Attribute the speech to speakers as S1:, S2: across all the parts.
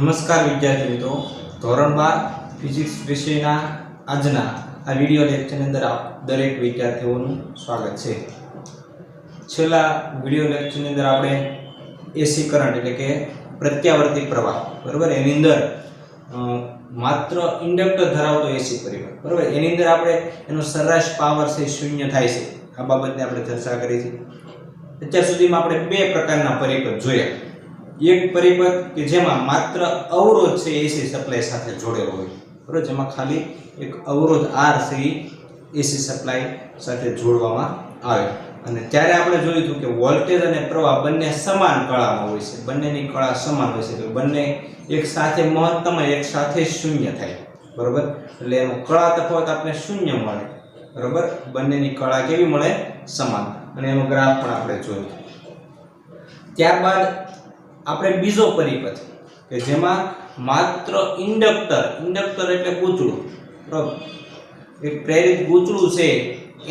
S1: નમસ્કાર વિદ્યાર્થી મિત્રો, ધોરણ 12 ફિઝિક્સ વિષયના આજના આ વિડિયો લેક્ચરની અંદર આપ દરેક વિદ્યાર્થીઓનું સ્વાગત છે। છેલ્લા વિડિયો લેક્ચરની અંદર આપણે એસી કરંટ એટલે કે પ્રત્યાવર્તી પ્રવાહ બરાબર એની અંદર માત્ર ઇન્ડક્ટર ધરાવતો એસી પરિબળ બરાબર એની અંદર આપણે એનો સરેરાશ પાવર છે શૂન્ય થાય છે આ બાબતને આપણે ચર્ચા કરી છે। અત્યાર સુધીમાં આપણે બે પ્રકારના પરિબળ જોયા। एक परिपथ के जेमा मात्र अवरोध से एसी सप्लाई साथे जोड़ेलो होय बराबर जेमा खाली एक अवरोध आर से एसी सप्लाई साथे जोड़वामां आवे अने त्यारे आपणे जोयुं हतुं के वोल्टेज अने प्रवाह बंने समान कळामां होय छे, बंनेनी कळा समान होय छे, बंने एक साथे महत्तम एक साथे शून्य थाय बराबर એટલે એનો કળા તફાવત આપણે શૂન્ય મળે બરાબર બંનેની કળા કેવી મળે સમાન અને એનો ગ્રાફ પણ આપણે જોયો। ત્યારબાદ આપણે બીજો પરિપથ કે જેમાં માત્ર ઇન્ડક્ટર એટલે ગૂંચળું બરાબર એક પ્રેરિત ગૂંચળું છે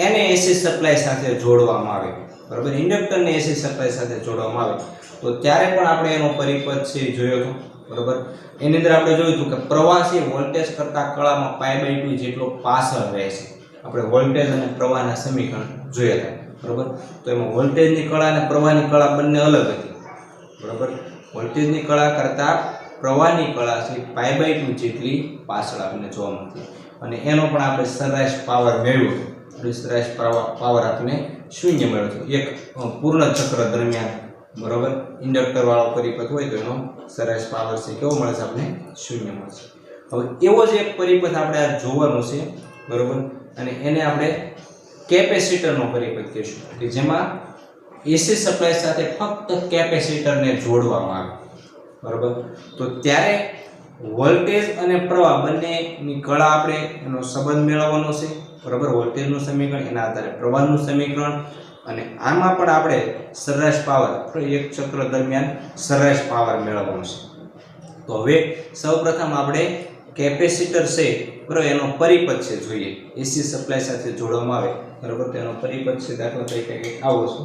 S1: એને એસી સપ્લાય સાથે જોડવામાં આવે બરાબર ઇન્ડક્ટરને એસી સપ્લાય સાથે જોડવામાં આવે તો ત્યારે પણ આપણે એનો પરિપથ છે જોયો હતો બરાબર। એની અંદર આપણે જોયું હતું કે પ્રવાહ છે વોલ્ટેજ કરતા કળામાં π/2 જેટલો પાછળ રહે છે। આપણે વોલ્ટેજ અને પ્રવાહના સમીકરણ જોયા હતા બરાબર। તો એમાં વોલ્ટેજની કળા અને પ્રવાહની કળા બંને અલગ હતી बराबर वोल्टेजनी कळा करता प्रवाहनी कळा छे π/2 जेटली पाछळ आपने जोवा मळती अने एनो पण आपणे सरेराश पावर मेळव्यो सरेराश पावर आपने शून्य मेळव्यो एक पूर्ण चक्र दरमियान बराबर इंडक्टर वाळो परिपथ होय तो एनो सरेराश पावर छे केवो मळे छे आपने शून्य मळे छे। हवे एवो ज एक परिपथ आपणे आ जोवानो छे बराबर अने एने आपणे केपेसिटरनो परिपथ कहीशुं के जेमां एसी सप्लाई साथे फक्त केपेसिटर ने जोड़वामां आवे बराबर। तो त्यारे वोल्टेज अने प्रवाह बंनेनी कळा आपणे एनो संबंध मेळवવાનો છે बराबर वोल्टेजનું समीकरण एना आधारे प्रवाहનું समीकरण अने आमां पण आपणे सरेराश पावर एक चक्र दरमियान सरेराश पावर मेळवવાનો છે। तो हवे सर्वप्रथम आपणे केपेसिटर છે बराबर एनो परिपथ છે જોઈએ एसी सप्लाई साथे जोड़वामां आवे बराबर तेनो परिपथ છે दाखला तरीके કે આવો છે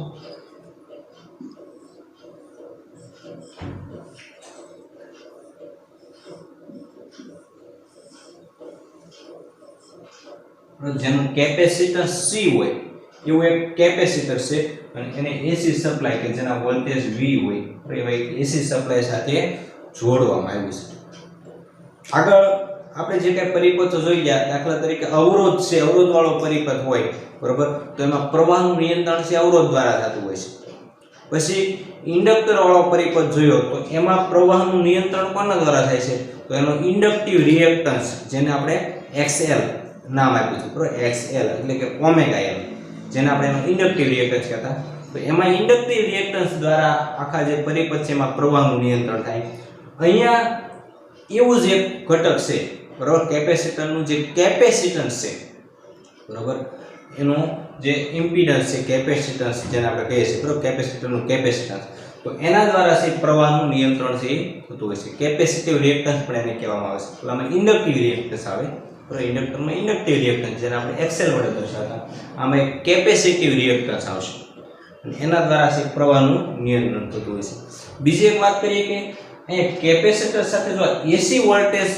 S1: જેનું કેપેસિટન્સ C હોય એવું એક કેપેસિટર છે અને એને એસી સપ્લાય કે જેના વોલ્ટેજ V હોય એવા એક એસી સપ્લાય સાથે જોડવામાં આવ્યું છે। આગળ આપણે જે કે પરિપથો જોઈ ગયા દાખલા તરીકે અવરોધ છે અવરોધ વાળો પરિપથ હોય બરાબર તો એમાં પ્રવાહનું નિયંત્રણ છે અવરોધ દ્વારા થતું હોય છે। પછી ઇન્ડક્ટર વાળો પરિપથ જોયો તો એમાં પ્રવાહનું નિયંત્રણ કોના દ્વારા થાય છે તો એનો ઇન્ડક્ટિવ રિએક્ટન્સ જેને આપણે XL नाम आप्युं छे बराबर XL એટલે કે ઓમેગા L જેને આપણે એનો ઇન્ડક્ટિવ રિએક્ટન્સ કહેતા તો એમાં ઇન્ડક્ટિવ રિએક્ટન્સ દ્વારા આખા જે પરિપથ છે એમાં પ્રવાહનું નિયંત્રણ થાય। અહીંયા એવું જ એક ઘટક છે બરાબર કેપેસિટરનું જે કેપેસિટન્સ છે બરાબર એનો જે ઇમ્પિડન્સ છે કેપેસિટન્સ જેને આપણે કહીએ છીએ બરાબર કેપેસિટરનું કેપેસિટન્સ તો એના દ્વારા છે પ્રવાહનું નિયંત્રણ છે થતું હોય છે। કેપેસિટિવ રિએક્ટન્સ પણ એને કહેવામાં આવે છે પેલામાં ઇન્ડક્ટિવ રિએક્ટન્સ આવે इंडक्टर में इंडक्टिव रिएक्टन्स जेने आपणे एक्सेल वडे दर्शावता आमां एक केपेसिटिव रिएक्टन्स आवशे अने एना द्वारा से प्रवाहनुं नियंत्रण थतुं होय छे। बीजी एक वात करीए के अहींया केपेसिटर साथे जो एसी वोल्टेज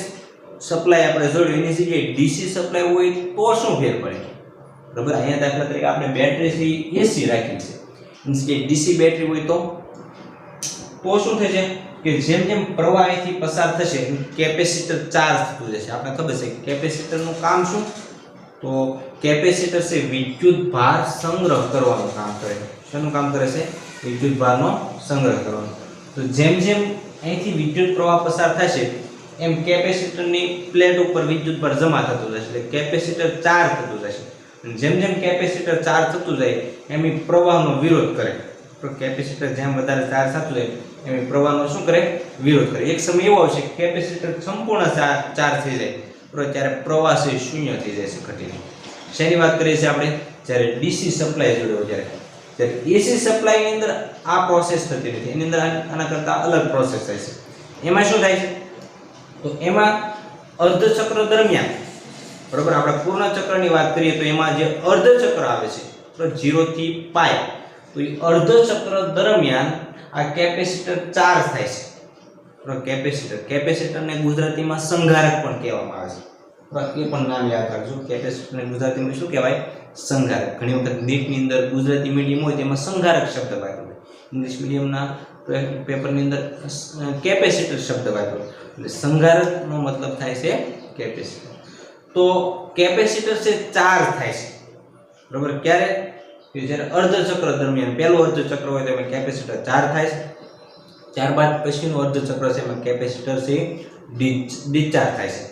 S1: सप्लाय आपणे जोड्यो एनी जग्याए डीसी सप्लाय होय तो शुं फेर पड़े बराबर अहींया दाखला तरीके आपणे बेटरी से एसी राखी छे मीन्स के डीसी बेटरी होय तो शुं थशे કે જેમ જેમ પ્રવાહ અહીંથી પસાર થશે કેપેસિટર ચાર્જ થતું જશે। આપણે ખબર છે કેપેસિટરનું કામ શું તો કેપેસિટર છે વિદ્યુત ભાર સંગ્રહ કરવાનું કામ કરે છે। શેનું કામ કરે છે વિદ્યુત ભારનો સંગ્રહ કરવાનો। તો જેમ જેમ અહીંથી વિદ્યુત પ્રવાહ પસાર થશે એમ કેપેસિટરની પ્લેટ ઉપર વિદ્યુત ભાર જમા થતું જશે એટલે કેપેસિટર ચાર્જ થતું જશે અને જેમ જેમ કેપેસિટર ચાર્જ થતું જાય એમ એ પ્રવાહનો વિરોધ કરે તો કેપેસિટર જેમ વધારે ચાર્જ થતું જાય एम प्रवाहनो शुं करे विरोध करे। एक समय एवो आवशे केपेसिटर संपूर्ण चार्ज थई जाय बराबर त्यारे प्रवाह से शून्य थई जाय छे घटीने। शेनी वात करीए छीए आपणे ज्यारे डीसी सप्लाय जोड्यो त्यारे एसी सप्लाय ની અંદર આ પ્રોસેસ થતી નથી એની અંદર આના કરતા અલગ પ્રોસેસ થાય છે। એમાં શું થાય છે તો એમાં અર્ધ ચક્ર દરમિયાન બરાબર આપણે પૂર્ણ ચક્રની વાત કરીએ તો એમાં જે અર્ધ ચક્ર આવે છે તો 0 થી π तो अर्ध चक्र दरमियान आ केपेसिटर चार्ज थाय छे કેપેસિટર, કેપેસિટરને ગુજરાતીમાં સંઘારક પણ કહેવામાં આવે છે, એ પણ નામ યાદ રાખજો. કેપેસિટરને ગુજરાતીમાં શું કહેવાય? સંઘારક. ઘણી વખત નીટની અંદર ગુજરાતી મીડિયમ હોય તેમાં સંઘારક શબ્દ વાપરે, ઇંગ્લિશ મીડિયમના પેપરની અંદર કેપેસિટર શબ્દ વાપરે, એટલે સંઘારકનો મતલબ થાય છે કેપેસિટર. તો કેપેસિટર છે ચાર્જ થાય છે, બરાબર. ક્યારે? કે જ્યારે અર્ધચક્ર દરમિયાન પહેલું અર્ધચક્ર હોય તો એમાં કેપેસિટર ચાર્જ થાય છે, ત્યારબાદ પછીનું અર્ધચક્ર છે એમાં કેપેસિટર છે ડિસ્ચાર્જ થાય છે.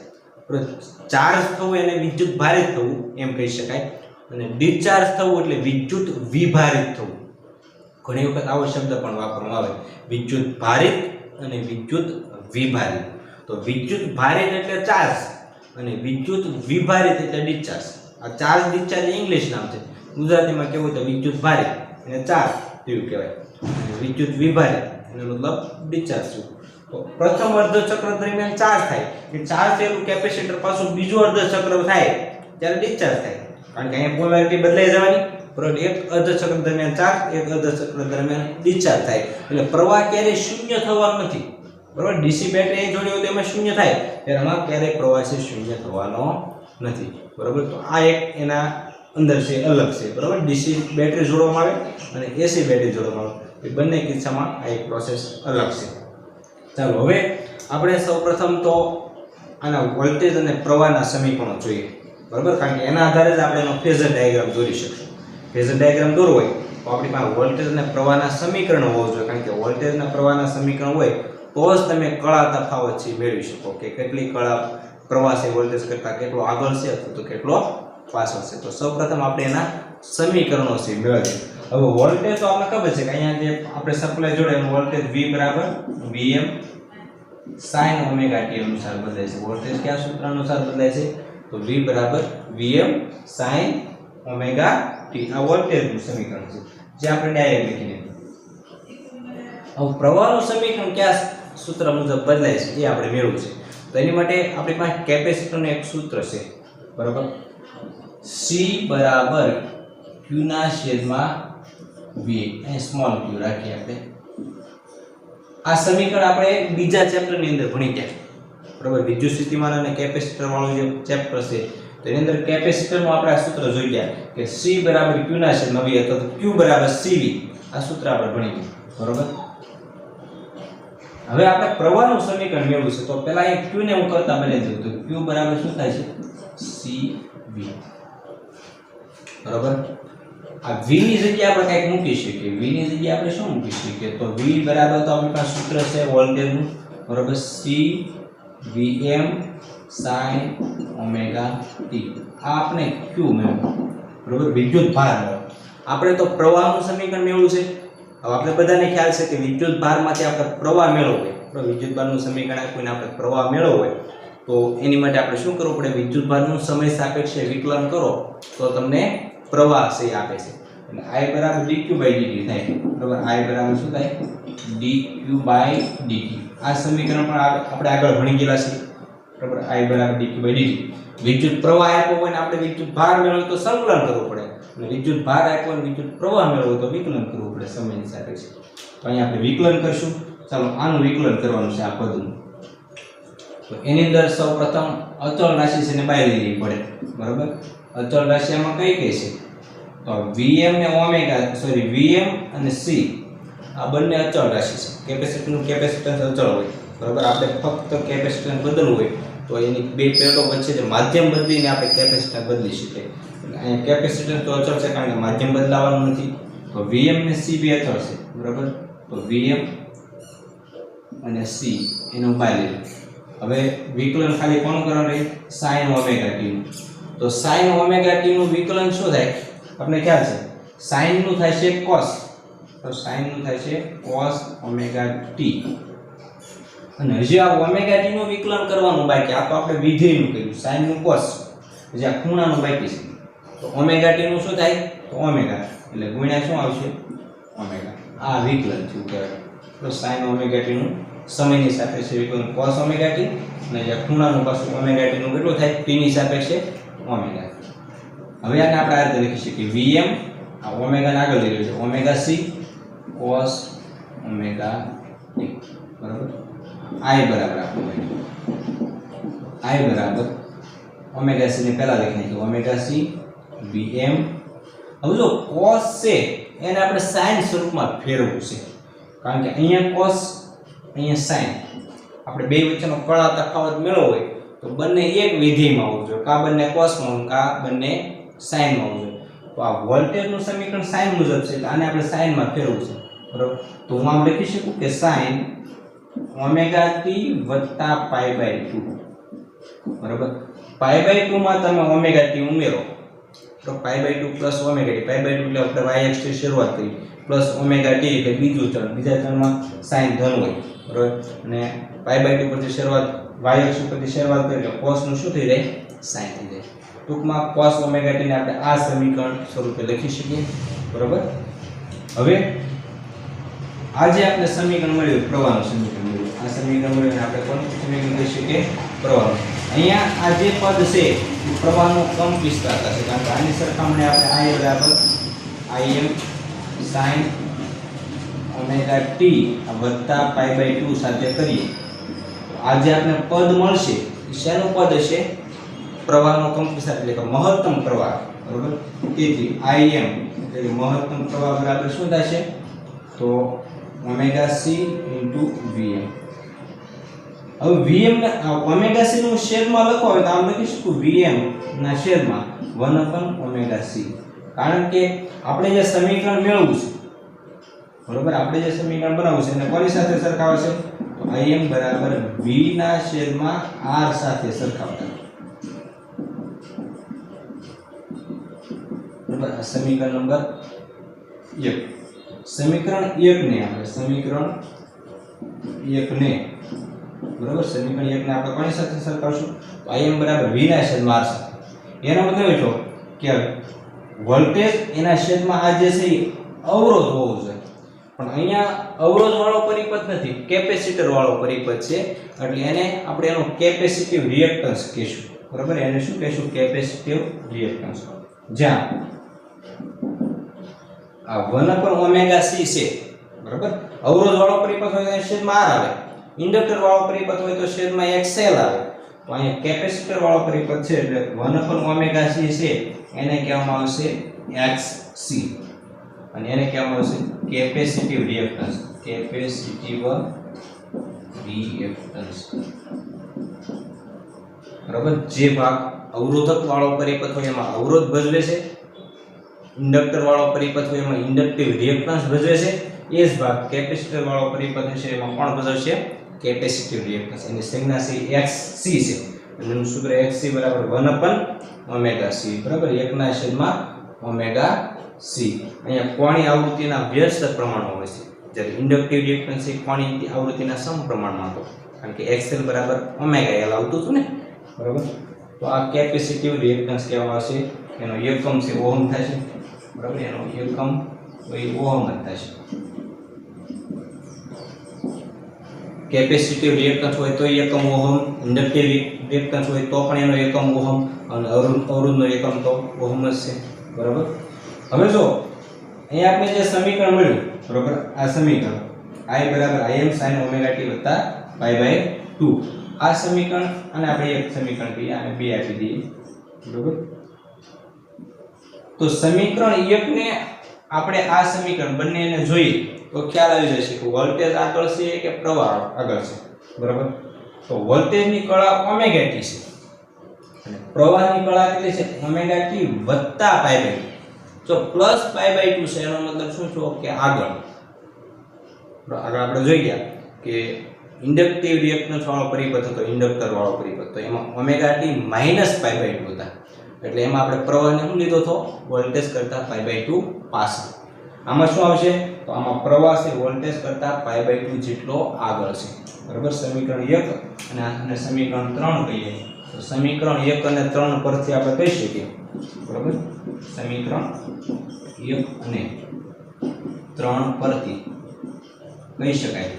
S1: ચાર્જ થવું એને વિદ્યુત ભારિત થવું એમ કહી શકાય, અને ડિસ્ચાર્જ થવું એટલે વિદ્યુત વિભારિત થવું. ઘણી વખત આવો શબ્દ પણ વાપરવામાં આવે, વિદ્યુત ભારિત અને વિદ્યુત વિભારિત. તો વિદ્યુત ભારિત એટલે ચાર્જ અને વિદ્યુત વિભારિત એટલે ડિસ્ચાર્જ. આ ચાર્જ ડિસ્ચાર્જ ઇંગ્લિશ નામ છે, ગુજરાતીમાં કેવું તો વિદ્યુત ભારિત એને ચાર્જ એવું કહેવાય, વિદ્યુત વિભારિત એનો મતલબ ડિસ્ચાર્જ થવું. તો પ્રથમ અર્ધચક્ર દરમિયાન ચાર્જ થાય, કે ચાર્જ થયેલું કેપેસિટર પાછું બીજું અર્ધચક્ર થાય ત્યારે ડિસ્ચાર્જ થાય, કારણ કે અહીંયા પોલારિટી બદલાઈ જવાની, બરાબર. એક અર્ધચક્ર દરમિયાન ચાર્જ, એક અર્ધચક્ર દરમિયાન ડિસ્ચાર્જ થાય, એટલે પ્રવાહ ક્યારેય શૂન્ય થવાનો નથી, બરાબર. ડીસી બેટરી જોડી હોય તો એમાં શૂન્ય થાય, ત્યારે આમાં ક્યારેય પ્રવાહ છે શૂન્ય થવાનો નથી, બરાબર. તો આ એક એના અંદર છે અલગ છે, બરાબર. ડીસી બેટરી જોડવામાં આવે અને એસી બેટરી જોડવામાં આવે, એ બંને કિસ્સામાં આ એક પ્રોસેસ અલગ છે. ચાલો હવે આપણે સૌપ્રથમ તો આના વોલ્ટેજ અને પ્રવાહના સમીકરણો જોઈએ, બરાબર. કારણ કે એના આધારે જ આપણે એનો ફેઝર ડાયાગ્રામ દોરી શકીશું. ફેઝર ડાયાગ્રામ દોરવો હોય તો આપણી પાસે વોલ્ટેજ અને પ્રવાહના સમીકરણો હોવા જોઈએ, કારણ કે વોલ્ટેજ અને પ્રવાહના સમીકરણ હોય તો જ તમે કળા તફાવત છે મેળવી શકો, કે કેટલી કળા પ્રવાહ છે વોલ્ટેજ કરતાં કેટલો આગળ છે અથવા તો કેટલો પાછળ છે. તો સૌપ્રથમ આપણે એના સમીકરણો છે મેળવીએ. હવે વોલ્ટેજ તો આપણે ખબર છે કે અહીંયા જે આપણે સપ્લાય જોડે એનું વોલ્ટેજ V બરાબર Vm sin ઓમેગા t અનુસાર બદલાય છે. વોલ્ટેજ કયા સૂત્ર અનુસાર બદલાય છે? તો V બરાબર Vm sin ઓમેગા t. આ વોલ્ટેજનું સમીકરણ છે જે આપણે ડાયરેક્ટ લખીને. હવે પ્રવાહનું સમીકરણ કયા સૂત્ર મુજબ બદલાય છે એ આપણે મેળવવું છે. તો એની માટે આપણી પાસે કેપેસિટરનું એક સૂત્ર છે, બરાબર. C બરાબર q ના છેદમાં v, અહીં સ્મોલ q રાખીએ આપણે. આ સમીકરણ આપણે બીજા ચેપ્ટરની અંદર ભણી ગયા, બરાબર. વિદ્યુત સ્થિતિમાન અને કેપેસિટર વાળું જે ચેપ્ટર છે તેની અંદર કેપેસિટરનું આપણે આ સૂત્ર જોઈ ગયા કે C બરાબર q ના છેદમાં v અથવા તો q બરાબર CV. આ સૂત્ર આપણે ભણી ગયા, બરાબર. હવે આપણે પ્રવાહનું સમીકરણ મેળવ્યું છે, તો પહેલા અહીં q ને હું કરતા બની દઉં. તો q બરાબર શું થાય છે? CV, બરાબર. આ v ની જગ્યાએ આપણે કંઈક મૂકી શકીએ. v ની જગ્યાએ આપણે શું મૂકી શકીએ? તો v બરાબર તો આપણી પાસે સૂત્ર છે વોલ્ટેજનું, બરાબર. C Vm sin omega t. આ આપણે q મેળવ્યું, બરાબર. વિદ્યુત ભાર મેળવ્યો. આપણે તો પ્રવાહનું સમીકરણ મેળવ્યું છે. હવે આપણે બધાને ખ્યાલ છે કે વિદ્યુત ભારમાંથી આપણે પ્રવાહ મેળવવો હોય, તો વિદ્યુત ભારનું સમીકરણ આપીને આપણે પ્રવાહ મેળવવો હોય તો એની માટે આપણે શું કરવું પડે? વિદ્યુત ભારનું સમય સાપેક્ષે વિકલન કરો તો તમને પ્રવાહ છે આપે છે. એટલે I બરાબર dq dt થાય, બરાબર. I બરાબર શું થાય? dq dt. આ સમીકરણ પણ આપણે આગળ ભણી ગયેલા છે, બરાબર. I બરાબર dq dt. વિદ્યુત પ્રવાહ આપ્યો હોય ને આપણે વિદ્યુત ભાર મેળવવો તો સંકલન કરવું પડે, અને વિદ્યુત ભાર આપ્યો અને વિદ્યુત પ્રવાહ મેળવવો તો વિકલન કરવું પડે સમયની સાપેક્ષે. તો અહીંયા આપણે વિકલન કરશું. ચાલો આનું વિકલન કરવાનું છે આ પદનું. તો એની અંદર સૌપ્રથમ અચળ રાશિ છે ને બહાર લેવી પડે, બરાબર. અચળ રાશિ આમાં કઈ કઈ છે? તો Vm ને ઓમેગા Vm અને C આ બંને અચળ રાશિ છે. કેપેસિટરનું કેપેસિટન્સ અચળ હોય, બરાબર. આપણે ફક્ત કેપેસિટન્સ બદલવું હોય તો એની બે પ્લેટો વચ્ચે જે માધ્યમ બદલીને આપણે કેપેસિટન્સ બદલી શકીએ. અહીંયા કેપેસિટન્સ તો અચળ છે કારણ કે માધ્યમ બદલાવાનું નથી. તો Vm ને C બે અચળ છે, બરાબર. તો Vm અને C એનું બાય. હવે વિકલન ખાલી કોણ કરવાનું રહે? sin ઓમેગા t નું. તો sin ઓમેગા t નું વિકલન શું થાય? આપણે ખ્યાલ છે sin નું થાય છે cos, તો sin નું થાય છે cos ઓમેગા t. અને હજી આ ઓમેગા t નું વિકલન કરવાનું બાકી. આ તો આપણે વિધેયનું કર્યું, sin નું cos, હજી આ ખૂણાનું બાકી છે. તો ઓમેગા t નું શું થાય? તો ઓમેગા એટલે ગુણ્યા શું આવશે? ઓમેગા. આ વિકલન થયું કહેવાય. તો sin ઓમેગા t નું સમયની સાપેક્ષે વિકલન cos ઓમેગા t, અને જે ખૂણાનું પાછું ઓમેગા t નું કેટલું થાય? t ની સાપેક્ષે ઓમેગા. હવે આને આપણે આ રીતે લખી શકીએ Vm, આ ઓમેગા ને આગળ લઈ રહ્યો છે, omega C cos omega t, બરાબર. I બરાબર આપણું I બરાબર ઓમેગા c ને પહેલા લખી નાખ્યું ઓમેગા c Vm. હવે જો cos છે એને આપણે sin સ્વરૂપમાં ફેરવવું છે કારણ કે અહીંયા cos અહીંયા sin આપણે બે વચ્ચેનો કળા તફાવત મેળવવો હોય તો બંને એક વિધેયમાં આવવું જોઈએ કા બંને cos માં કા બંને sin માં આવવું જોઈએ તો આ વોલ્ટેજનું સમીકરણ sin મુજબ છે એટલે આને આપણે sin માં ફેરવવું છે બરાબર તો હું આમ લખી શકું કે sin ઓમેગા t વત્તા પાઈ બાય 2 બરાબર પાઈ બાય 2 માં તમે ઓમેગા t ઉમેરો તો pi by 2 plus omega t pi by 2 એટલે આપણે y થી શરૂઆત કરી પ્લસ ઓમેગા t એટલે બીજું ચરણ બીજા ચરણમાં sin ધન હોય બરાબર અને પાઈ બાય 2 પરથી શરૂઆત y અક્ષ પરથી શરૂઆત કરી એટલે cos નું શું થઈ જાય sin થઈ જાય ટૂંકમાં cos ઓમેગા t ને આપણે આ સમીકરણ સ્વરૂપે લખી શકીએ બરાબર હવે આજે આપણે સમીકરણ મળ્યું પ્રવાહનું સમીકરણ મળ્યું આ સમીકરણ મળ્યું આપણે કોણ સમીકરણ કહી શકીએ પ્રવાહનું અહીંયા આ જે પદ છે એ પ્રવાહનો કંપ વિસ્તારતા છે કારણ કે આની સરખામણી આપણે I બરાબર Im sin ઓમેગા t વત્તા પાઈ બાય 2 સાથે કરીએ આ જે આપણે પદ મળશે એ શેનું પદ હશે પ્રવાહનો કંપ વિસ્તાર એટલે કે મહત્તમ પ્રવાહ બરાબર તેથી Im એટલે મહત્તમ પ્રવાહ બરાબર શું થશે તો ઓમેગા c Vm. હવે Vm ને ઓમેગા c નું છેદમાં લખવા હોય તો આમ લખી શકું Vm ના છેદમાં 1 ઓમેગા c કારણ કે આપણે જે સમીકરણ મેળવવું છે બરોબર આપણે જે સમીકરણ બનાવવું છે એને કોની સાથે સરખાવશે તો Im બરાબર V ના છેદમાં R સાથે સરખાવતા બરાબર આ સમીકરણ નંબર 1 સમીકરણ 1 ને આપણે સમીકરણ 1 ને બરાબર સમીકરણ 1 ને આપણે કોની સાથે સરખાવશું તો Im બરાબર V ના છેદમાં R સાથે એનો મતલબ એટલો કે વોલ્ટેજ એના છેદમાં આ જે છે એ અવરોધ હોવો જોઈએ પણ અહીંયા અવરોધ વાળો પરિપથ નથી કેપેસિટર વાળો પરિપથ છે એટલે એને આપણે એનો કેપેસિટિવ રિએક્ટન્સ કહીશું બરાબર એને શું કહીશું કેપેસિટિવ રિએક્ટન્સ જ્યાં આ 1 પર ઓમેગા c છે બરાબર અવરોધ વાળો પરિપથ હોય તો છેદમાં R આવે ઇન્ડક્ટર વાળો પરિપથ હોય તો છેદમાં XL આવે તો અહીંયા કેપેસિટર વાળો પરિપથ છે એટલે 1 પર ઓમેગા c છે એને કહેવામાં આવશે XC અને એને કહેવામાં આવશે કેપેસિટિવ રિએક્ટન્સ બરાબર જે ભાગ અવરોધક વાળો પરિપથ હોય એમાં અવરોધ ભજવે છે ઇન્ડક્ટર વાળો પરિપથ હોય એમાં ઇન્ડક્ટિવ રિએક્ટન્સ ભજવે છે એ જ ભાગ કેપેસિટર વાળો પરિપથ છે એમાં કોણ ભજવશે કેપેસિટિવ રિએક્ટન્સ એની સંજ્ઞા છે XC છે એટલે એનું સૂત્ર XC બરાબર 1 ઓમેગા c બરાબર 1 ના છેદમાં ઓમેગા c અહીંયા કોણી આવૃત્તિના વ્યસ્ત પ્રમાણમાં હોય છે જ્યારે ઇન્ડક્ટિવ રિએક્ટન્સ એ કોણી આવૃત્તિના સમપ્રમાણમાં હતો કારણ કે XL બરાબર ઓમેગા L આવતું હતું ને બરાબર તો આ કેપેસિટિવ રિએક્ટન્સ કહેવામાં આવશે એનો એકમ છે ઓહમ થશે બરાબર એનો એકમ તો એ ઓહમ જ થશે કેપેસિટિવ રિએક્ટન્સ હોય તો એકમ ઓહમ ઇન્ડક્ટિવ રિએક્ટન્સ હોય તો પણ એનો એકમ ઓહમ અને અવરોધનો એકમ તો ઓહમ જ છે બરાબર હવે જો અહીંયા આપણે જે સમીકરણ મળ્યું બરાબર આ સમીકરણ I બરાબર Im sin ઓમેગા t વત્તા પાઈ બાય 2 આ સમીકરણ અને આપણે એક સમીકરણ કહીએ આને બે આપી દઈએ બરાબર તો સમીકરણ 1 ને આપણે આ સમીકરણ બંનેને જોઈએ તો ખ્યાલ આવી જશે કે વોલ્ટેજ આગળ છે કે પ્રવાહ આગળ છે બરાબર તો વોલ્ટેજની કળા ઓમેગા t છે અને પ્રવાહની કળા કેટલી છે ઓમેગા t વત્તા પાઈ બાય 2 જો પ્લસ પાઈ બાય 2 છે એનો મતલબ શું થયો કે આગળ આપણે જોઈ ગયા કે ઇન્ડક્ટિવ રિએક્ટન્સ વાળો પરિપથ હતો ઇન્ડક્ટર વાળો પરિપથ તો એમાં omega t minus pi by 2 હતા એટલે એમાં આપણે પ્રવાહને શું લીધો હતો વોલ્ટેજ કરતા પાઈ બાય 2 પાછળ આમાં શું આવશે તો આમાં પ્રવાહ છે વોલ્ટેજ કરતા પાઈ બાય 2 જેટલો આગળ છે બરાબર સમીકરણ 1 અને સમીકરણ 3 કહીએ તો સમીકરણ 1 અને 3 પરથી આપણે કહી શકીએ બરાબર સમીકરણ 1 અને 3 પરથી કહી શકાય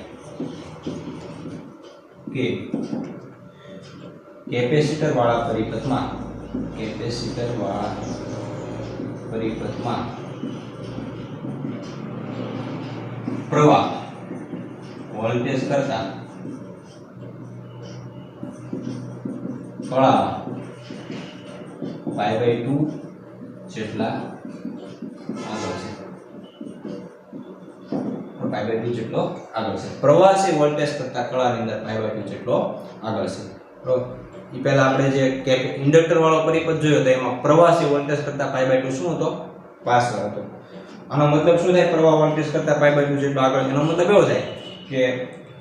S1: કે કેપેસિટર વાળા પરિપથમાં પ્રવાહ વોલ્ટેજ કરતા કળામાં π/2 જેટલા આગળ છે, π/2 જેટલો આગળ છે. પ્રવાહી વોલ્ટેજ કરતા કળાની અંદર π/2 જેટલો આગળ છે. તો એ પહેલા આપણે જે કે ઇન્ડક્ટર વાળો પરિપથ જોયો તો એમાં પ્રવાહી વોલ્ટેજ કરતા π/2 શું હતો? પાછળ હતો. આનો મતલબ શું થાય? પ્રવાહ વોલ્ટેજ કરતા π/2 જેટલો આગળ. એનો મતલબ એવો થાય કે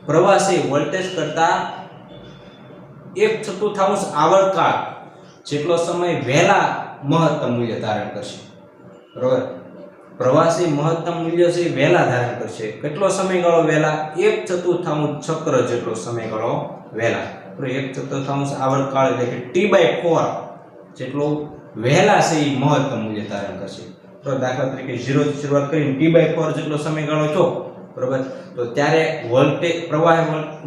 S1: પ્રવાહી વોલ્ટેજ કરતા 1/4 આવર્તકાળ જેટલો સમય વહેલા મહત્તમ મૂલ્ય ધારણ કરશે. બરોબર? પ્રવાહી મહત્તમ મૂલ્ય છે વહેલા ધારણ કરશે. કેટલો સમયગાળો વહેલા? 1/4 ચક્ર જેટલો સમયગાળો વહેલા. તો 1/4 આવર્તકાળ એટલે કે T/4 જેટલો વહેલા છે એ મહત્તમ મૂલ્ય ધારણ કરશે. તો દાખલા તરીકે 0 થી શરૂઆત કરીને T/4 જેટલો સમયગાળો છો, બરોબર? તો ત્યારે વોલ્ટેજ પ્રવાહ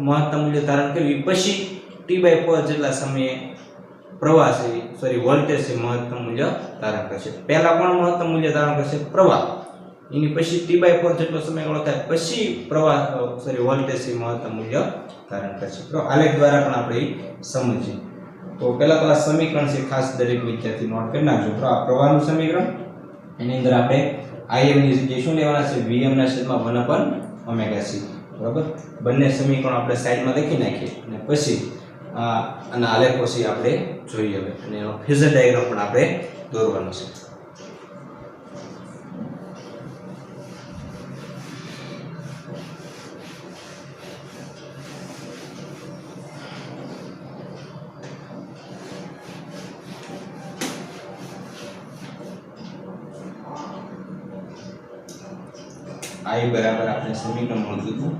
S1: મહત્તમ મૂલ્ય ધારણ કર્યું પછી T/4 જેટલા સમયે પ્રવાહ છે વોલ્ટેજ છે મહત્તમ મૂલ્ય ધારણ કરશે. પહેલા પણ મહત્તમ મૂલ્ય ધારણ કરશે પ્રવાહ, એની પછી T/4 જેટલો સમયગાળો થાય પછી પ્રવાહ વોલ્ટેજ છે મહત્તમ મૂલ્ય ધારણ કરશે. તો આલેખ દ્વારા પણ આપણે સમજીએ. તો પહેલા તો આ સમીકરણ છે, ખાસ દરેક વિદ્યાર્થી નોટ કરી નાખજો. તો આ પ્રવાહનું સમીકરણ, એની અંદર આપણે Im ની જગ્યાએ શું લેવાના છે? Vm ના છેદમાં 1/ωc. બરાબર? બંને સમીકરણો આપણે સાઈડમાં લખી નાખીએ અને પછી આના આલેખ પછી આપણે જોઈએ હવે, અને એનો ફેઝર ડાયાગ્રામ પણ આપણે દોરવાનો છે. I બરાબર આપણે સમીકરણ મળ્યું હતું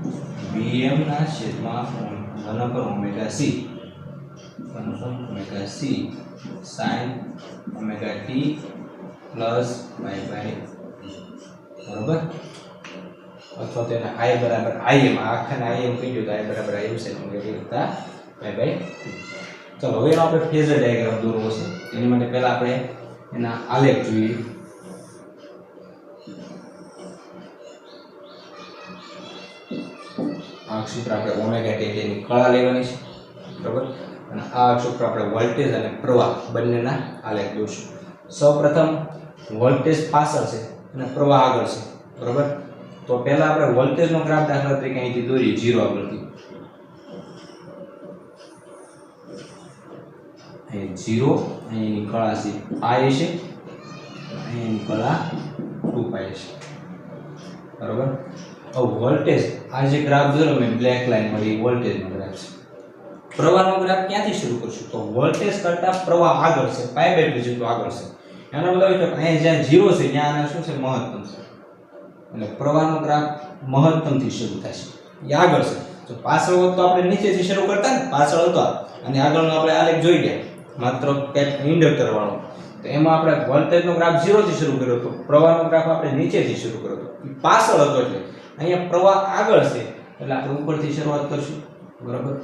S1: Vm ના છેદમાં 1/ωc sin ωt plus y/, બરોબર? અથવા તેને I બરાબર Im, આખાને Im કહી દો તો I બરાબર Im sin ωt વત્તા y/2. ચલો હવે આપણે ફેઝર ડાયાગ્રામ દોરવો છે. એની માટે પહેલા આપણે એના આલેખ જોઈએ. આ અક્ષ ઉપર આપણે ઓમેગા t ની કળા લેવાની છે, બરાબર? અને આ અક્ષ ઉપર આપણે વોલ્ટેજ અને પ્રવાહ બંનેના આલેખ દોરશું. સૌપ્રથમ વોલ્ટેજ પાછળ છે અને પ્રવાહ આગળ છે, બરાબર? તો પહેલા આપણે વોલ્ટેજનો ગ્રાફ દાખલા તરીકે અહીંથી દોરીએ 0 આગળથી. અહીં 0, અહીંની કળા છે પાય છે, અહીંની કળા 2π છે, બરાબર? હવે વોલ્ટેજ, આ જે ગ્રાફ દોર્યો મેં બ્લેક લાઈન વાળી, વોલ્ટેજનો ગ્રાફ છે. પ્રવાહનો ગ્રાફ ક્યાંથી શરૂ કરશું? તો વોલ્ટેજ કરતા પ્રવાહ આગળ છે, π/2 જેટલો આગળ છે. એનો મતલબ એ કે અહીંયા જ્યાં 0 છે ત્યાં આને શું છે? મહત્તમ છે. એટલે પ્રવાહનો ગ્રાફ મહત્તમથી શરૂ થશે, એ આગળ છે. તો પાછળ હોત તો આપણે નીચેથી શરૂ કરતા ને, પાછળ હતો અને આગળનો આપણે આલેખ જોઈ ગયા માત્ર ઇન્ડક્ટર વાળો. તો એમાં આપણે વોલ્ટેજનો ગ્રાફ 0 થી શરૂ કર્યો હતો, પ્રવાહનો ગ્રાફ આપણે નીચેથી શરૂ કર્યો હતો, એ પાછળ હતો. એટલે અહીંયા પ્રવાહ આગળ છે એટલે આપણે ઉપરથી શરૂઆત કરશું, બરાબર?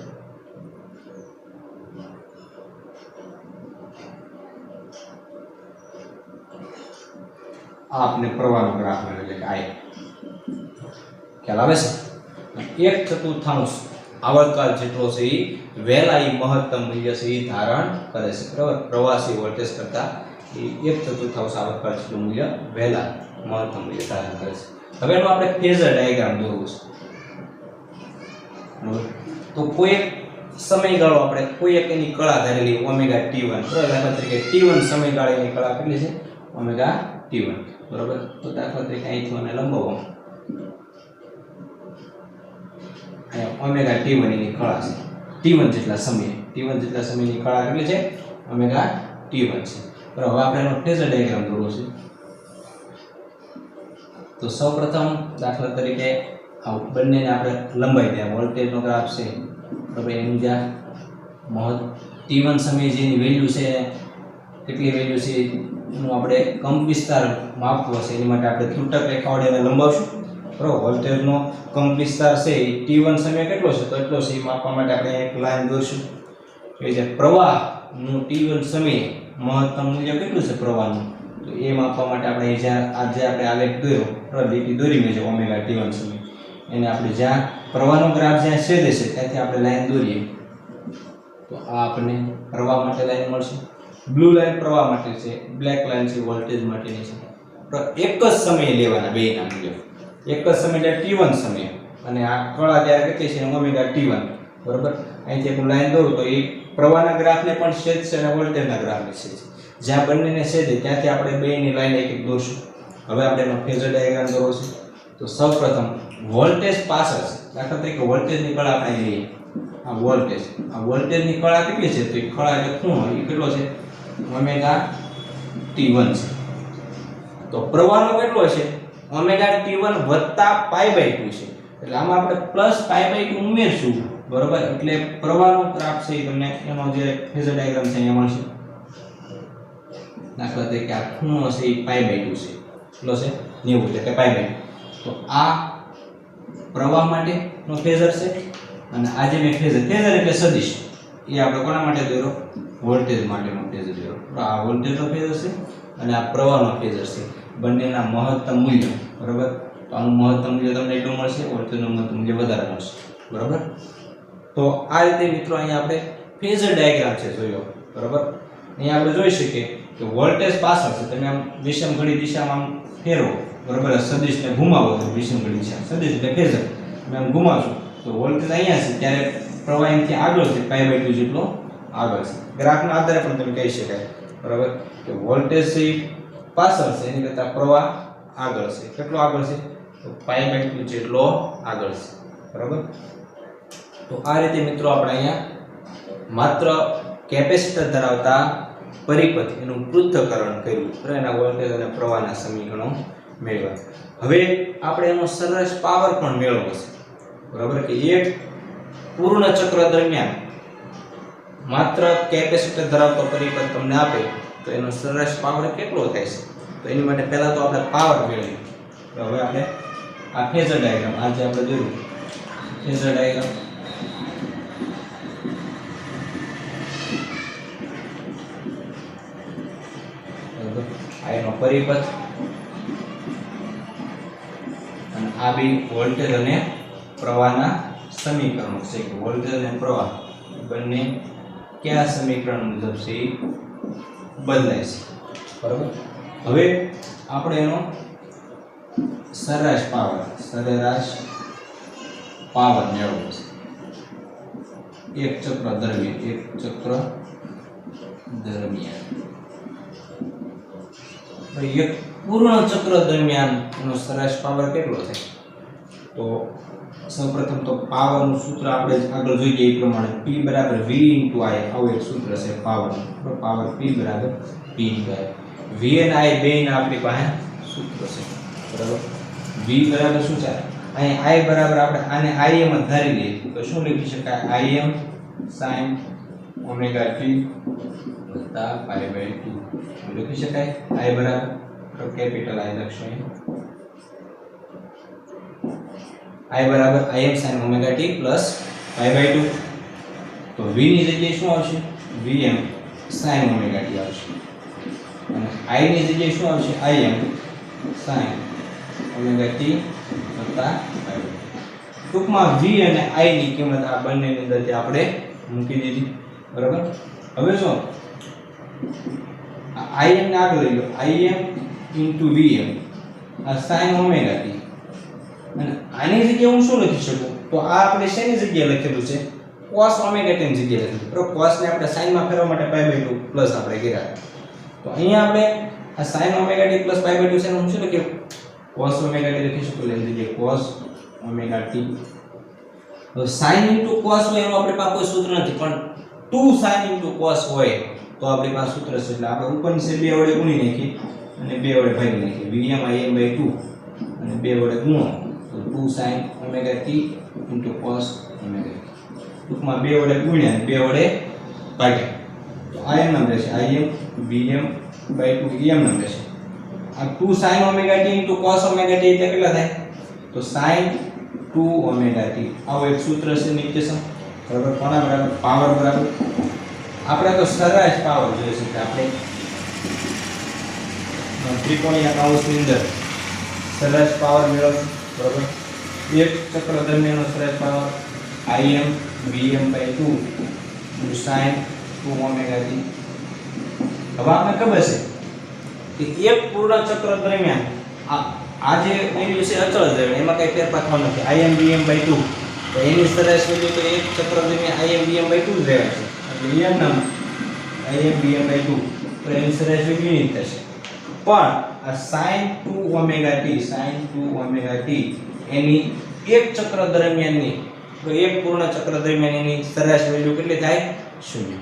S1: આ આપણે પ્રવાહનો ગ્રાફ મળ્યો એટલે કે I. ખ્યાલ આવે છે? 1/4 આવર્તકાળ જેટલો છે એ વહેલા એ મહત્તમ મૂલ્ય છે એ ધારણ કરે છે, બરાબર? પ્રવાહી વોલ્ટેજ કરતા એ 1/4 આવર્તકાળ જેટલું મૂલ્ય વહેલા મહત્તમ મૂલ્ય ધારણ કરે છે. હવે એનો આપણે ફેઝર ડાયાગ્રામ દોરવું છે, બરાબર? તો કોઈ એક સમયગાળો આપણે કોઈ એક એની કળા ધારેલી ωt1, બરાબર? દાખલા તરીકે t1 સમયગાળાની કળા કેટલી છે? ωt1, બરાબર? તો દાખલા તરીકે અહીંથી મને લંબાવો, અહીંયા ωt1 ની કળા છે, t1 જેટલા સમયની કળા કેટલી છે? ωt1 છે, બરાબર? હવે આપણે એનો ફેઝર ડાયાગ્રામ દોરવો છે. તો સૌપ્રથમ દાખલા તરીકે આ બંનેને આપણે લંબાઈ દે. વોલ્ટેજનો ગ્રાફ છે, બરાબર? એનું જ્યાં t1 સમયે જેની વેલ્યુ છે, કેટલી વેલ્યુ છે એનું આપણે કંપ વિસ્તાર માપવો છે. એની માટે આપણે ત્રુટક રેખા વડે એને લંબાવશું, બરાબર? વોલ્ટેજનો કંપ વિસ્તાર છે એ t1 સમય કેટલો છે તો એટલો છે, એ માપવા માટે આપણે એક લાઈન દોરશું. એ જે પ્રવાહનું t1 સમયે મહત્તમ મૂલ્ય કેટલું છે પ્રવાહનું, તો એ માપવા માટે આપણે જ્યાં આજે આપણે આલેખ દોર્યો, બરાબર? લીટી દોરી મેં જે ωt1 સમય, એને આપણે જ્યાં પ્રવાહનો ગ્રાફ જ્યાં છેદે છે ત્યાંથી આપણે લાઈન દોરીએ. તો આ આપણને પ્રવાહ માટે લાઈન મળશે. બ્લુ લાઈન પ્રવાહ માટે છે, બ્લેક લાઈન છે વોલ્ટેજ માટેની છે. તો એક જ સમયે લેવાના બેયના મૂલ્ય. એક જ સમય એટલે t1 સમય અને આ કળા ત્યારે કેટલી છે ઓમેગા t1 બરોબર. અહીંથી હું લાઈન દોરું તો એ પ્રવાહના ગ્રાફને પણ છેદશે અને વોલ્ટેજના ગ્રાફને છેદશે. જ્યાં બંનેને છેદે ત્યાંથી આપણે બેયની લાઈન એક એક દોરશું. હવે આપણે એનો ફેઝર ડાયાગ્રામ દોરવો છે. તો સૌપ્રથમ વોલ્ટેજ પાછળ છે. દાખલા તરીકે વોલ્ટેજની કળા આપણે લઈએ. આ વોલ્ટેજની કળા કેટલી છે? તો એ કળા એટલે ખૂણો એ કેટલો છે? ઓમેગા t1 છે. તો પ્રવાહનો કેટલો છે? ઓમેગા t1 વત્તા π/2 છે. એટલે આમાં આપણે પ્લસ π/2 ઉમેરશું બરોબર. એટલે પ્રવાહનો ગ્રાફ છે એ તમને એનો જે ફેઝર ડાયાગ્રામ છે અહીંયા મળશે. દાખલા તરીકે આ ખૂણો છે એ π/2 છે. કેટલો છે? 90 એટલે કે π/2. તો આ પ્રવાહ માટેનો ફેઝર છે અને આ જે મેં ફેઝર એટલે સદિશ એ આપણે કોના માટે દોર્યો? વોલ્ટેજ માટેનો ફેઝર દોર્યો. તો આ વોલ્ટેજનો ફેઝર છે અને આ પ્રવાહનો ફેઝર છે. બંનેના મહત્તમ મૂલ્ય બરાબર. તો આનું મહત્તમ મૂલ્ય તમને એટલું મળશે, વોલ્ટેજનું મહત્તમ મૂલ્ય વધારે મળશે બરાબર. તો આ રીતે મિત્રો અહીંયા આપણે ફેઝર ડાયાગ્રામ છે જોયો બરાબર. અહીંયા આપણે જોઈ શકીએ કે વોલ્ટેજ પાછળ છે. તમે આમ વિષમ ઘડી દિશામાં આમ ફેરવો બરાબર. સદિશને ઘુમાવો તો વિષમ ઘડી દિશા સદિશ એટલે ફેઝર તમે આમ ઘુમાવશો તો વોલ્ટેજ અહીંયા છે ત્યારે પ્રવાહ એમથી આગળ છે π/2 જેટલો આગળ છે. ગ્રાફના આધારે પણ તમે કહી શકાય બરાબર કે વોલ્ટેજ છે પાછળ છે એની કરતાં પ્રવાહ આગળ છે. કેટલો આગળ છે? તો π/2 જેટલો આગળ છે બરાબર. તો આ રીતે મિત્રો આપણે અહીંયા માત્ર કેપેસિટર ધરાવતા પરિપથ એનું પૃથ્થકરણ કર્યું બરાબર. એના વોલ્ટેજ અને પ્રવાહના સમીકરણો મેળવ્યા. હવે આપણે એનો સરેરાશ પાવર પણ મેળવવો છે બરાબર. કે એક પૂર્ણ ચક્ર દરમિયાન માત્ર કેપેસિટર ધરાવતો પરિપથ તમને આપે તો એનો સરેરાશ પાવર કેટલો થાય છે? તો એની માટે પહેલા તો આપણે પાવર મેળવીએ. તો હવે આપણે આ ફેઝર ડાયાગ્રામ આજે આપણે જોયું ફેઝર ડાયાગ્રામ. આ એનો પરિપથ અને આ બી વોલ્ટેજ અને પ્રવાહના સમીકરણો છે કે વોલ્ટેજ અને પ્રવાહ બંને કયા સમીકરણ મુજબ છે બદલાય છે બરાબર. હવે આપણે એનો સરેરાશ પાવર મેળવવો છે એક ચક્ર દરમિયાન. એક પૂર્ણ ચક્ર દરમિયાન એનો સરેરાશ પાવર કેટલો થાય? તો સૌપ્રથમ તો પાવરનું સૂત્ર આપણે આગળ જોઈએ એ પ્રમાણે P = V * I આવું એક સૂત્ર છે પાવરનું. Power P = V * I. V અને I બેયના આપણી પાસે સૂત્ર છે બરાબર. V બરાબર શું છે? અહીં I બરાબર આપણે આને Im જ ધારી લઈએ તો શું લખી શકાય? Im sin ઓમેગા t વત્તા π/2 લખી શકાય. I બરાબર તો કેપિટલ I લખશું. I બરાબર Im sin omega t plus π/2. તો V ની જગ્યાએ શું આવશે? Vm sin ઓમેગા t આવશે અને I ની જગ્યાએ શું આવશે? Im sin ઓમેગા t વત્તા π/2. ટૂંકમાં V અને I ની કિંમત આ બંનેની અંદરથી આપણે મૂકી દીધી બરાબર. હવે જો આ Im ને આગળ લઈ લો. Im * Vm આ sin ઓમેગા t અને આની જગ્યાએ હું શું લખી શકું? તો આ આપણે શેની જગ્યાએ લખેલું છે? cos ઓમેગા t ની જગ્યાએ લખેલું. બરાબર. cos ને આપણે sin માં ફેરવવા માટે π/2 પ્લસ આપણે કર્યા. તો અહીંયા આપણે આ sin ઓમેગા t પ્લસ π/2 છે હું શું લખ્યું? cos ઓમેગા t લખી શકું. એટલે એની જગ્યાએ cos ઓમેગા t. તો sin * cos હોય એનું આપણી પાસે કોઈ સૂત્ર નથી પણ 2 sin * cos હોય તો આપણી પાસે સૂત્ર છે. એટલે આપણે ઉપરની છે 2 વડે ગુણી નાખી અને 2 વડે ભાગી નાખી. Vm Im/2 અને 2 વડે ગુણો તો 2 sin omega t * cos omega t. ટૂંકમાં 2 વડે ગુણ્યા અને 2 વડે ભાગ્યા તો આ એમ નામ રહેશે. Im Vm/2 એમ નામ રહેશે. આ 2 sin omega t * cos omega t એટલે કેટલા થાય? તો sin 2 ઓમેગા t. આવો એક સૂત્ર છે નિત્યસમ બરાબર. કોના બરાબર? પાવર બરાબર. આપણે તો સરેરાશ પાવર જોઈએ છે કે આપણે ત્રિકોણીય કૌંસની અંદર સરેરાશ પાવર મેળવશું બરાબર. એક ચક્ર દરમિયાનનો સરેરાશ power Im Vm/2 sin 2 omega t. હવે આપણે ખબર છે કે એક પૂર્ણ ચક્ર દરમિયાન આ જે વેલ્યુ છે અચળ જ રહે, એમાં કઈ ફેરફાર થવાનો નથી. Im/2 તો એની સરેરાશ વેલ્યુ તો એક ચક્ર દરમિયાન Im/2 જ રહે છે, એટલે એમ નામ Im/2 તો એની સરેરાશ વેલ્યુ નહીં થશે. પણ આ sin 2 ઓમેગા t એની એક ચક્ર દરમિયાનની, તો એક પૂર્ણ ચક્ર દરમિયાન એની સરેરાશ વેલ્યુ કેટલી થાય? 0.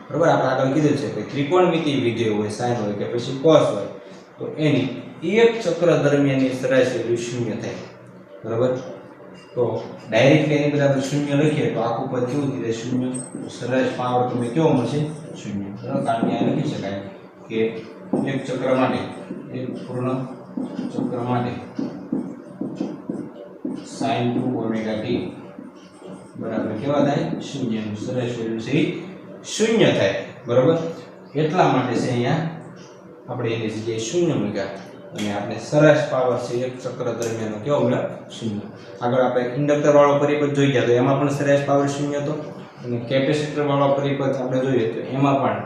S1: બરાબર. આપણે આગળ કીધું છે કે ત્રિકોણમિતિય વિધેય હોય, sin હોય કે પછી cos હોય, તો એની એક ચક્ર દરમિયાનની સરેરાશ વેલ્યુ 0 થાય. બરાબર. તો ડાયરેક્ટલી એની બરાબર 0 લખીએ તો આખું પદ કેવું થઈ જાય? 0. સરેરાશ પાવર તમને કેવો મળશે? 0. બરાબર. કારણ કે આ લખી શકાય કે એક ચક્ર માટે, એક પૂર્ણ ચક્ર માટે sin 2 ઓમેગા t બરાબર કેવા થાય? 0. નું સરેરાશ વેલ્યુ છે 0 થાય. બરાબર. એટલા માટે છે અહીંયા આપણે એની જગ્યાએ 0 મૂક્યા અને આપણે સરેરાશ પાવર છે એક ચક્ર દરમિયાનનો કેવો મળ્યો? 0. આગળ આપણે ઇન્ડક્ટર વાળો પરિપથ જોઈ ગયા તો એમાં પણ સરેરાશ પાવર 0 હતો, અને કેપેસિટર વાળો પરિપથ આપણે જોઈએ તો એમાં પણ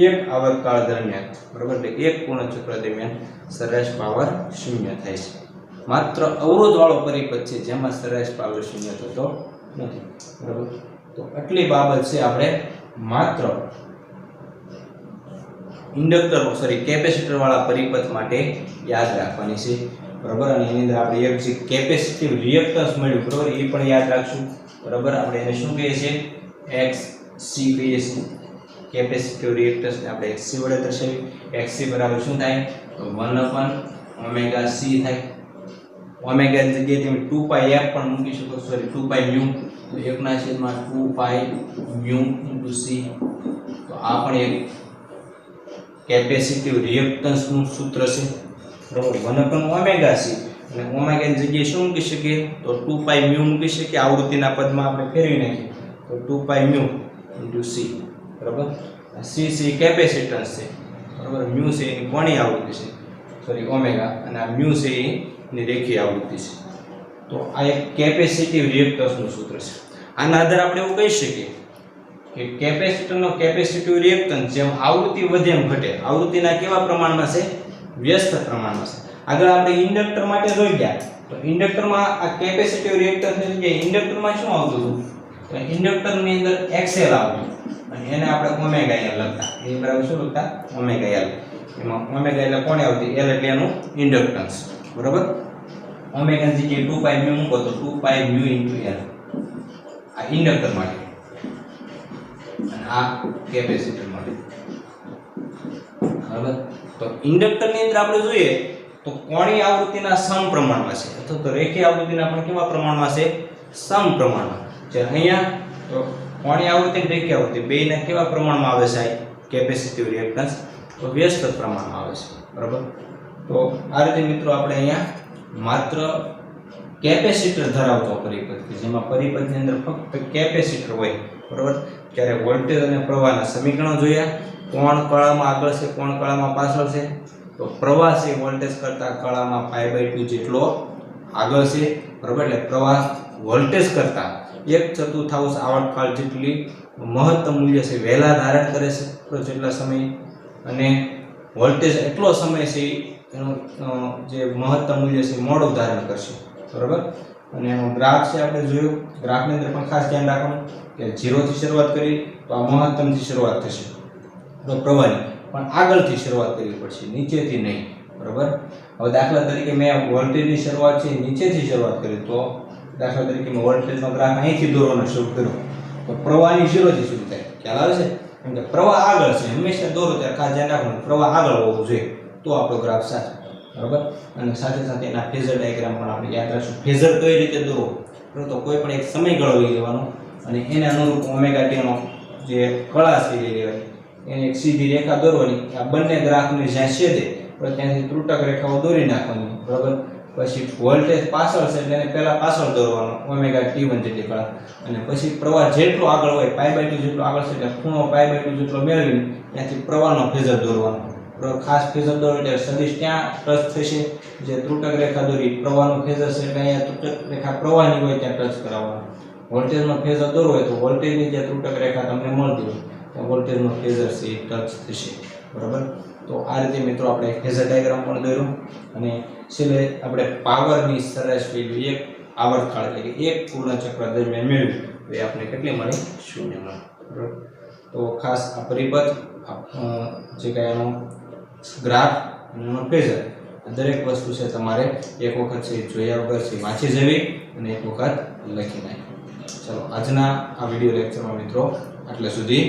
S1: એક આવર્તકાળ દરમિયાન, બરાબર, એટલે એક પૂર્ણ ચક્ર દરમિયાન સરેરાશ પાવર 0 થાય છે. માત્ર અવરોધ વાળો પરિપથ છે જેમાં સરેરાશ પાવર 0 થતો નથી. બરાબર. તો આટલી બાબત છે આપણે માત્ર કેપેસિટર વાળા પરિપથ માટે યાદ રાખવાની છે. બરાબર. અને એની અંદર આપણે એક જે કેપેસિટિવ રિએક્ટન્સ મળ્યું, બરાબર, એ પણ યાદ રાખશું. બરાબર. આપણે એને શું કહીએ છીએ? XC કહીએ છીએ. કેપેસિટિવ રિએક્ટન્સ ને આપણે XC વડે દર્શાવી. XC બરાબર શું થાય? તો 1/ωc થાય. ઓમેગા ની જગ્યાએ તમે 2πf પણ મૂકી શકો, 2πμ, તો 1/2πμ c. તો આ પણ એક કેપેસિટિવ રિએક્ટન્સ નું સૂત્ર છે. બરાબર. 1/ωc અને ઓમેગા ની જગ્યાએ શું મૂકી શકીએ? તો 2πμ મૂકી શકીએ. આવૃત્તિના પદમાં આપણે ફેરવી નાખીએ તો 2πμ c. બરાબર. c કેપેસિટન્સ છે. બરાબર. μ છે એની કોણીય આવૃત્તિ છે, ઓમેગા, અને આ μ છે એની રેખીય આવૃત્તિ છે. તો આ એક કેપેસિટિવ રિએક્ટન્સનું સૂત્ર છે. આના આધારે આપણે એવું કહી શકીએ કે કેપેસિટરનો કેપેસિટિવ રિએક્ટન્સ જેમ આવૃત્તિ વધે એમ ઘટે. આવૃત્તિના કેવા પ્રમાણમાં છે? વ્યસ્ત પ્રમાણમાં છે. આગળ આપણે ઇન્ડક્ટર માટે જોઈ ગયા તો ઇન્ડક્ટરમાં આ કેપેસિટિવ રિએક્ટન્સની જગ્યાએ ઇન્ડક્ટરમાં શું આવતું હતું? તો ઇન્ડક્ટરની અંદર XL આવતું અને એને આપણે ઓમેગા L લખતા. એ બરાબર શું લખતા? Omega L. એમાં ઓમેગા એટલે કોણે આવતી? L એટલે એનું ઇન્ડક્ટન્સ. બરાબર. ઓમેગા ની જગ્યાએ 2πμ મૂકો તો 2πμ * L. આ ઇન્ડક્ટર માટે અને આ કેપેસિટર માટે. બરાબર. તો ઇન્ડક્ટરની અંદર આપણે જોઈએ તો કોણીય આવૃત્તિના સમપ્રમાણમાં છે, અથવા તો રેખીય આવૃત્તિના પણ કેવા પ્રમાણમાં છે? સમપ્રમાણમાં. જ્યારે અહીંયા તો કોણીય આવૃત્તિ અને રેખીય આવૃત્તિ બેયના કેવા પ્રમાણમાં આવે છે? કેપેસિટિવ રિએક્ટન્સ તો વ્યસ્ત પ્રમાણમાં આવે છે. બરાબર. તો આ રીતે મિત્રો આપણે અહીંયા માત્ર કેપેસિટર ધરાવતો પરિપથ કે જેમાં પરિપથની અંદર ફક્ત કેપેસિટર હોય, બરાબર, ત્યારે વોલ્ટેજ અને પ્રવાહના સમીકરણો જોયા. કોણ કળામાં આગળ છે, કોણ કળામાં પાછળ છે. તો પ્રવાહ છે વોલ્ટેજ કરતા કળામાં π/2 જેટલો આગળ છે. બરાબર. એટલે પ્રવાહ વોલ્ટેજ કરતા 1/4 આવર્તકાળ જેટલી મહત્તમ મૂલ્ય છે વહેલા ધારણ કરે છે, જેટલા સમય, અને વોલ્ટેજ એટલો સમય છે એનું જે મહત્તમ મૂલ્ય છે મોડું ધારણ કરશે. બરાબર. અને એનો ગ્રાફ છે આપણે જોયું. ગ્રાફની અંદર પણ ખાસ ધ્યાન રાખવાનું કે 0 થી શરૂઆત કરી તો આ મહત્તમથી શરૂઆત થશે, તો પ્રવાહની પણ આગળથી શરૂઆત કરવી પડશે, નીચેથી નહીં. બરાબર. હવે દાખલા તરીકે મેં વોલ્ટેજની શરૂઆત છે નીચેથી શરૂઆત કરી, તો દાખલા તરીકે મેં વોલ્ટેજનો ગ્રાફ અહીંથી દોરવાનો શરૂ કર્યો તો પ્રવાહની 0 થી શરૂ થાય. ખ્યાલ આવે છે? કેમ કે પ્રવાહ આગળ છે, હંમેશા દોરો ત્યારે ખાસ ધ્યાન રાખવાનું પ્રવાહ આગળ હોવો જોઈએ તો આપણો ગ્રાફ સાચો. બરાબર. અને સાથે સાથે એના ફેઝર ડાયાગ્રામ પણ આપણે યાદ રાખશું. ફેઝર કઈ રીતે દોરવો? તો કોઈ પણ એક સમયગાળો લઈ લેવાનો અને એને અનુરૂપ ઓમેગા ટી નો જે કળા છે લઈ લેવાની, એને એક સીધી રેખા દોરવાની. આ બંને ગ્રાફને જ્યાં છેદે તો ત્યાંથી ત્રુટક રેખાઓ દોરી નાખવાની. બરાબર. પછી વોલ્ટેજ પાછળ છે એટલે એને પહેલા પાછળ દોરવાનો ઓમેગા T1 જેટલી કળા, અને પછી પ્રવાહ જેટલો આગળ હોય π/2 જેટલો આગળ છે એટલે ખૂણો π/2 જેટલો મેળવીને ત્યાંથી પ્રવાહનો ફેઝર દોરવાનો. ખાસ ફેઝર દોરો એટલે સદિશ ત્યાં ટચ થશે, જે ત્રુટક રેખા દોરી પ્રવાહનો ફેઝર છે એટલે અહીંયા ત્રુટક રેખા પ્રવાહની હોય ત્યાં ટચ કરાવવાનો. વોલ્ટેજનો ફેઝર દોરવો હોય તો વોલ્ટેજની જે ત્રુટક રેખા તમને મળતી હોય ત્યાં વોલ્ટેજનો ફેઝર છે એ ટચ થશે, બરાબર. તો આ રીતે મિત્રો આપણે ફેઝર ડાયાગ્રામ પણ દોર્યો અને છેલ્લે આપણે પાવરની સરેરાશ વેલ્યુ એક આવર્તકાળ એટલે કે એક પૂર્ણ ચક્ર દરમિયાન મેળવી તો એ આપણે કેટલી મળી? 0 મળી, બરાબર. તો ખાસ આ પરિપથ જે કાંઈ એનો ગ્રાફ અને એનો ફેઝર દરેક વસ્તુ છે તમારે એક વખત છે જોયા વગર છે વાંચી જવી અને એક વખત લખી નાખી. ચલો આજના આ વિડીયો લેક્ચરમાં મિત્રો આટલે સુધી.